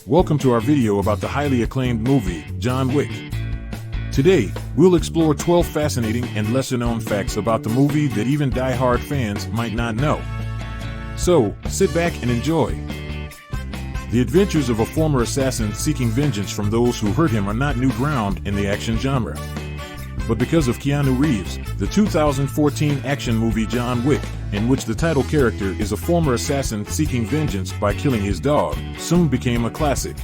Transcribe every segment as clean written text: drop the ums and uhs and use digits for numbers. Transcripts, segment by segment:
Welcome to our video about the highly acclaimed movie, John Wick. Today, we'll explore 12 fascinating and lesser-known facts about the movie that even die-hard fans might not know. So, sit back and enjoy. The adventures of a former assassin seeking vengeance from those who hurt him are not new ground in the action genre. But because of Keanu Reeves, the 2014 action movie John Wick, in which the title character is a former assassin seeking vengeance by killing his dog, soon became a classic.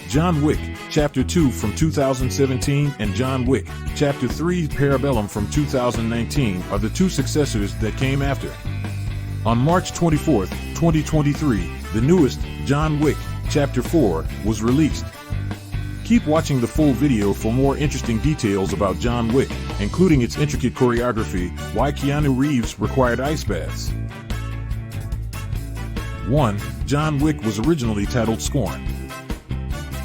John Wick, Chapter 2 from 2017 and John Wick, Chapter 3 Parabellum from 2019 are the two successors that came after. On March 24, 2023, the newest, John Wick, Chapter 4, was released. Keep watching the full video for more interesting details about John Wick, including its intricate choreography, why Keanu Reeves required ice baths. 1. John Wick was originally titled Scorn.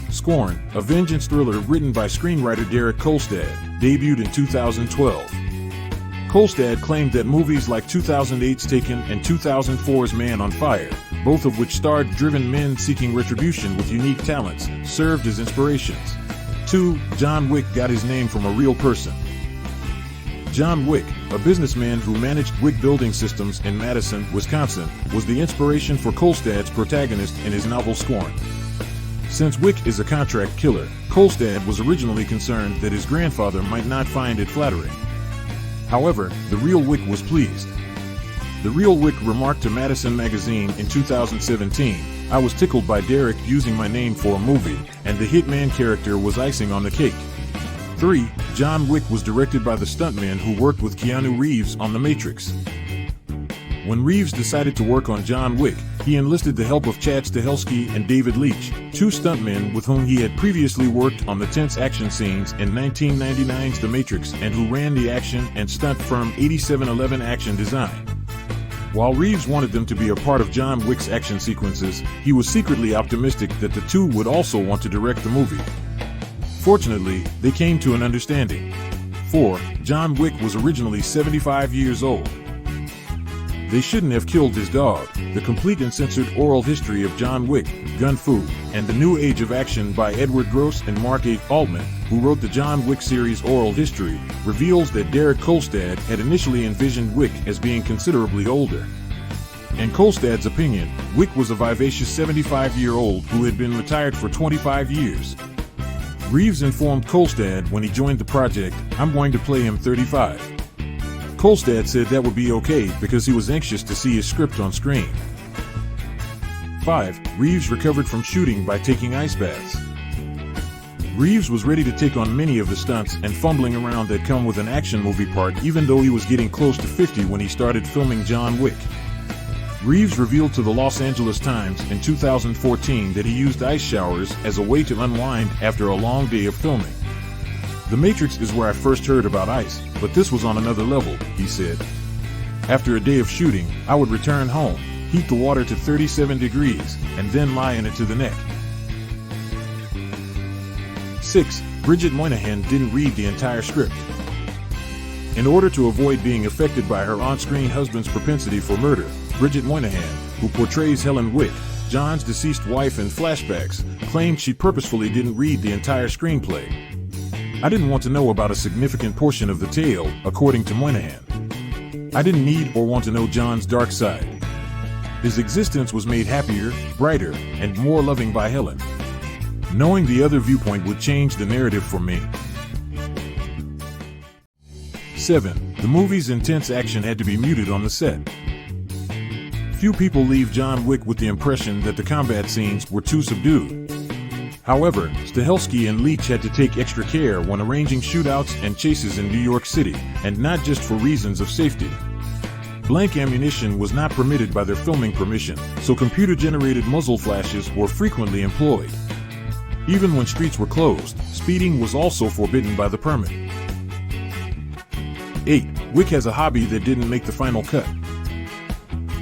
Scorn, a vengeance thriller written by screenwriter Derek Kolstad, debuted in 2012. Kolstad claimed that movies like 2008's Taken and 2004's Man on Fire, both of which starred driven men seeking retribution with unique talents, served as inspirations. 2. John Wick got his name from a real person. John Wick, a businessman who managed Wick Building Systems in Madison, Wisconsin, was the inspiration for Kolstad's protagonist in his novel Scorn. Since Wick is a contract killer, Kolstad was originally concerned that his grandfather might not find it flattering. However, the real Wick was pleased. The real Wick remarked to Madison magazine in 2017, "I was tickled by Derek using my name for a movie, and the hitman character was icing on the cake." 3. John Wick was directed by the stuntmen who worked with Keanu Reeves on The Matrix. When Reeves decided to work on John Wick, he enlisted the help of Chad Stahelski and David Leitch, two stuntmen with whom he had previously worked on the tense action scenes in 1999's The Matrix and who ran the action and stunt firm 8711 Action Design. While Reeves wanted them to be a part of John Wick's action sequences, he was secretly optimistic that the two would also want to direct the movie. Fortunately, they came to an understanding. 4. John Wick was originally 75 years old. They Shouldn't Have Killed His Dog, The Complete and Censored Oral History of John Wick, Gun Fu, and The New Age of Action by Edward Gross and Mark A. Altman, who wrote the John Wick series Oral History, reveals that Derek Kolstad had initially envisioned Wick as being considerably older. In Kolstad's opinion, Wick was a vivacious 75-year-old who had been retired for 25 years. Reeves informed Kolstad when he joined the project, "I'm going to play him 35. Kolstad said that would be okay because he was anxious to see his script on screen. 5. Reeves recovered from shooting by taking ice baths. Reeves was ready to take on many of the stunts and fumbling around that come with an action movie part, even though he was getting close to 50 when he started filming John Wick. Reeves revealed to the Los Angeles Times in 2014 that he used ice showers as a way to unwind after a long day of filming. "The Matrix is where I first heard about ice, but this was on another level," he said. "After a day of shooting, I would return home, heat the water to 37 degrees, and then lie in it to the neck." 6. Bridget Moynahan didn't read the entire script. In order to avoid being affected by her on-screen husband's propensity for murder, Bridget Moynahan, who portrays Helen Wick, John's deceased wife in flashbacks, claimed she purposefully didn't read the entire screenplay. "I didn't want to know about a significant portion of the tale," according to Moynahan. "I didn't need or want to know John's dark side. His existence was made happier, brighter, and more loving by Helen. Knowing the other viewpoint would change the narrative for me." 7. The movie's intense action had to be muted on the set. Few people leave John Wick with the impression that the combat scenes were too subdued. However, Stahelski and Leitch had to take extra care when arranging shootouts and chases in New York City, and not just for reasons of safety. Blank ammunition was not permitted by their filming permission, so computer-generated muzzle flashes were frequently employed. Even when streets were closed, speeding was also forbidden by the permit. 8. Wick has a hobby that didn't make the final cut.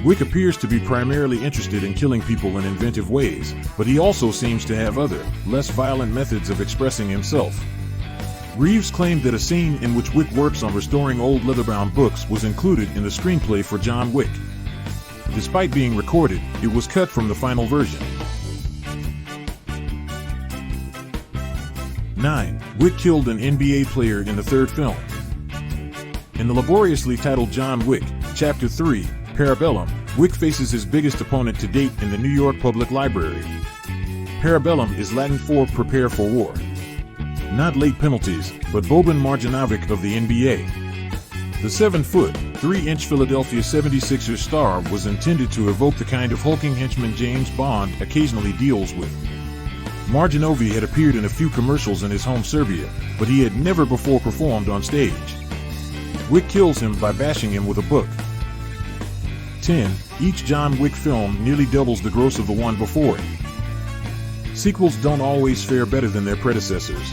Wick appears to be primarily interested in killing people in inventive ways, but he also seems to have other, less violent methods of expressing himself. Reeves claimed that a scene in which Wick works on restoring old leather-bound books was included in the screenplay for John Wick. Despite being recorded, it was cut from the final version. 9. Wick killed an NBA player in the third film. In the laboriously titled John Wick, Chapter 3, Parabellum, Wick faces his biggest opponent to date in the New York Public Library. Parabellum is Latin for prepare for war. Not late penalties, but Boban Marjanovic of the NBA. The 7-foot, 3-inch Philadelphia 76ers star was intended to evoke the kind of hulking henchman James Bond occasionally deals with. Marjanovic had appeared in a few commercials in his home Serbia, but he had never before performed on stage. Wick kills him by bashing him with a book. 10. Each John Wick film nearly doubles the gross of the one before it. Sequels don't always fare better than their predecessors.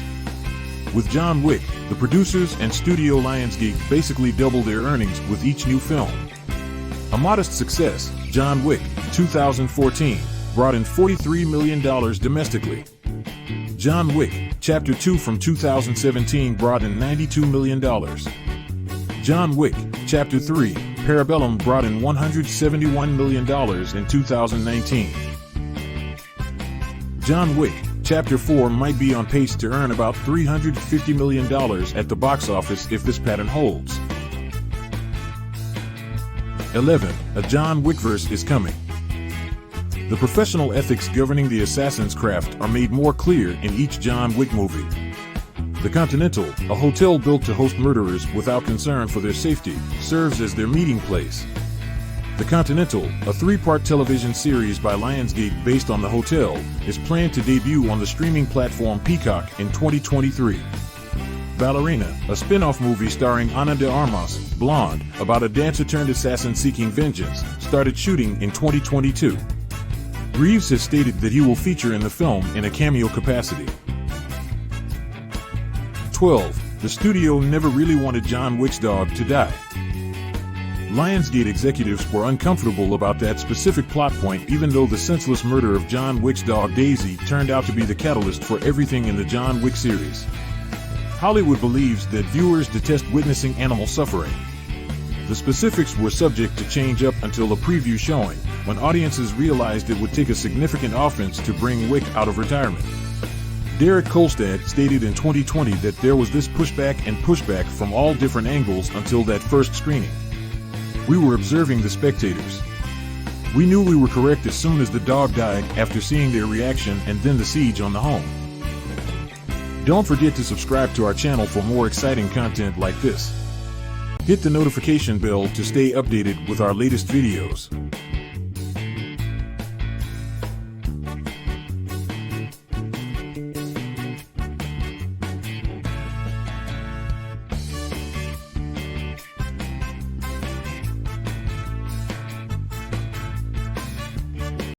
With John Wick, the producers and studio Lionsgate basically doubled their earnings with each new film. A modest success, John Wick, 2014, brought in $43 million domestically. John Wick, Chapter 2 from 2017 brought in $92 million. John Wick, Chapter 3, Parabellum brought in $171 million in 2019. John Wick, Chapter 4 might be on pace to earn about $350 million at the box office if this pattern holds. 11. A John Wickverse is coming. The professional ethics governing the assassin's craft are made more clear in each John Wick movie. The Continental, a hotel built to host murderers without concern for their safety, serves as their meeting place. The Continental, a 3-part television series by Lionsgate based on the hotel, is planned to debut on the streaming platform Peacock in 2023. Ballerina, a spin-off movie starring Ana de Armas, Blonde, about a dancer-turned-assassin seeking vengeance, started shooting in 2022. Reeves has stated that he will feature in the film in a cameo capacity. 12. The studio never really wanted John Wick's dog to die. Lionsgate executives were uncomfortable about that specific plot point, even though the senseless murder of John Wick's dog Daisy turned out to be the catalyst for everything in the John Wick series. Hollywood believes that viewers detest witnessing animal suffering. The specifics were subject to change up until a preview showing, when audiences realized it would take a significant offense to bring Wick out of retirement. Derek Kolstad stated in 2020 that there was this pushback and pushback from all different angles until that first screening. We were observing the spectators. We knew we were correct as soon as the dog died after seeing their reaction and then the siege on the home. Don't forget to subscribe to our channel for more exciting content like this. Hit the notification bell to stay updated with our latest videos.